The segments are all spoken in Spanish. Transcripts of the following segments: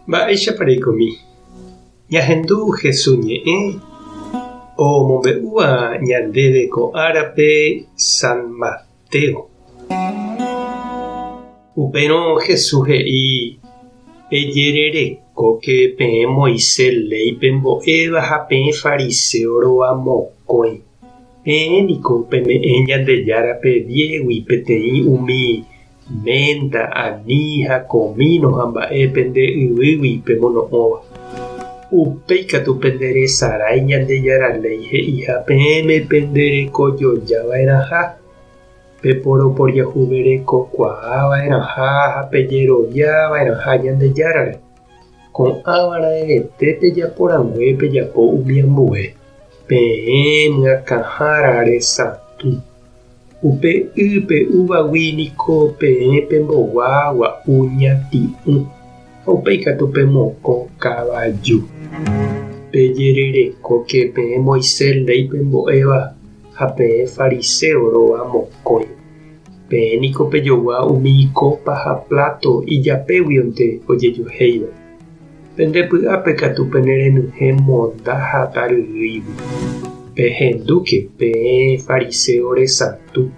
Mba'éichapareikomi. Ñahendu Jesús ñe'ẽ omombe'úva ñandéve ko árape San Mateo. Upérõ Jesús he'i pejerereko peẽ Moisés léipe mbo'éva ha peẽ fariseo rova mokõi. Peẽniko peme'ẽ Ñandejárape diégui peteĩ umi menta, ani ha comino ha mba'e pende yvýgui pemono'õva. Upéikatu penderesarái Ñandejáraléi he'iha peẽme penderekojojava'erãha, peporoporãhuverekokuaava'erãha ha pejerovia-va'erãha Ñandejárare. Ko'ãva'erãete pejaporangue pejapo umi ambue. Peẽ myakãhára resãtu. Upe ype uvaguíniko peẽ pembogua gua'u ñati'ũ. Ha upéikatu pemokõ kavaju. Pejerereko peẽ Moisés léipe mbo'éva ha peẽ fariseo rova mokõi. Peẽniko pejogua umi copa ha plato ijapéguionte ojejohéiva. Pendepy'ápe katu penerenyhẽ monda ha taryýigui. Pehendúke peẽ fariseo resãtu.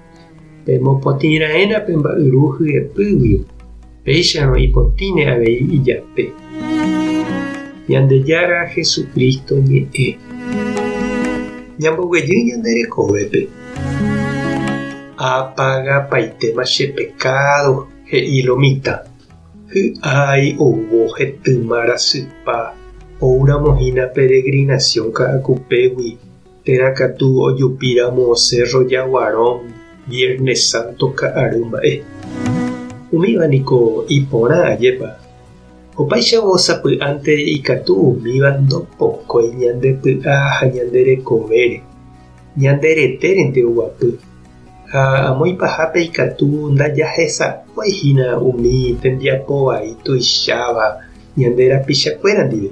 Pemopotĩra'éna pe mba'yru hyepýgui. Péicharõ ipotĩne avei ijape. Ñandejára Jesucristo ñe'ẽ. Ñamboguejy ñanderekovépe. Apagapaitéma che pecado, he'i Lomita. Hy'ái ouvo hetýma rasypa ouramohína peregrinación ka'akupégui terakatu ojupíramo Cerro Jaguarón Viernes Santo ka'ary mba'e. Umívaniko iporã ajépa. Opaichagua osapy'ánte ikatu umíva ndopokói ñandepy'a ha ñanderekovére. Ñanderetérente oguapy. Ha amoipahápe ikatu ndajahesa'uaihína umi tembiapovai tuicháva ñanderapichakuéra ndive.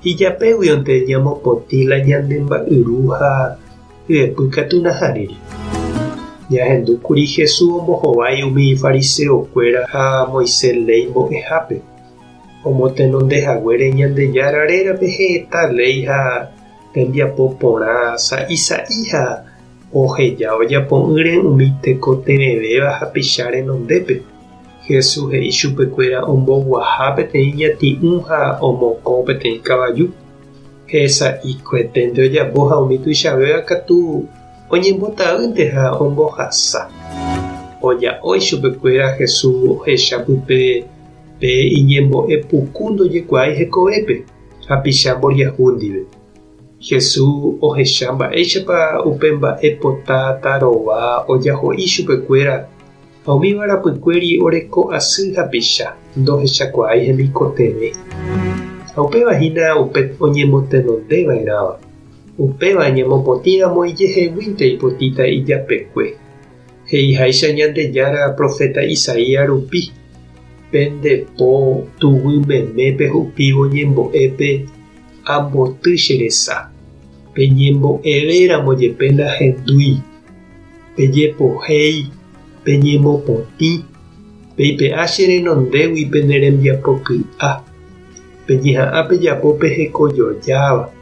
Ijapéguionte ñamopotĩla ñanemba'yru ha hyepykatu naharére. Ñahendúkuri Jesús ombohovái umi fariseokuéra ha Moisés ley mbo'ehápe. Omotenondehaguére Ñandejárarérape heta ley ha tembiapo porã sa'i ha oheja ojapo'ỹre umi tekoterevéva ha picha renondépe. Jesús he'i chupekuéra omboguaha peteĩ ñati'ũ ha omokõ peteĩ kavaju. Hesa'ikueténte ojapo ha umi tuichavéva katu oñembota'ýnte ha ombohasa. Oja'ói chupekuéra Jesús ohecha pype pe iñembo'epuku ndojekuaái hekovépe ha picha mboriahu ndive. Jesús ohecha mba'éichapa upe mba'epota tarova ojaho'i chupekuéra ha umi varapykuéri oreko asy ha picha ndohechakuaái hemikotevẽ. Ha upevahína upe oñemotenondeva'erãva. Upéva ñemopotĩramo ijeheguínte ipotĩta ijapekue. He'iháicha Ñandejára profeta Isaías rupi. Pendepo tuguymemépe hupívo ñembo'épe amboty che resa. Peñembo'evéramo jepe ndahendúi. Pejepohéi. Peñemopotĩ. Peipe'a che renondégui pene rembiapoky'a. Peñeha'ã pejapo pehekojojáva.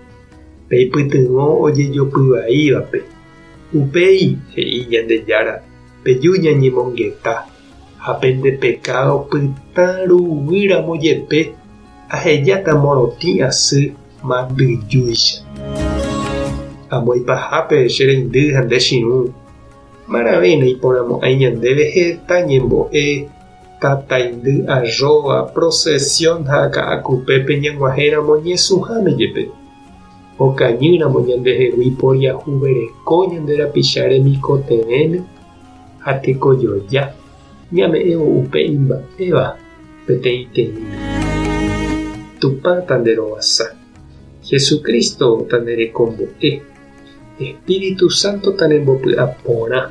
Peipytyvõ ojejopyvaívape. Upéi, he'i Ñandejára, peju ñañemongeta. Ha pende pecado pytãruguyramo jepe ahejáta morotĩ asy mandyjúicha. Amoipahápe che reindy ha nde chirũ. Maravéna iporãmo'ãi ñandéve heta ñembo'e tataindy arroba procesión ha ka'akupépe ñag̃uahẽramo ñesuháme jepe. Okañýramo ñandehegui poriahuvereko ñanderapicha remikotevẽme ha tekojoja. Ñame'ẽvo upe imba'éva peteĩ teĩme. Tupã tanderovasa. Jesucristo tanderekombo'e. Espíritu Santo tanembopy'a porã.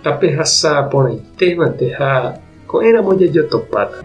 Tapehasa porãitévante ha ko'ẽramo jajotopáta.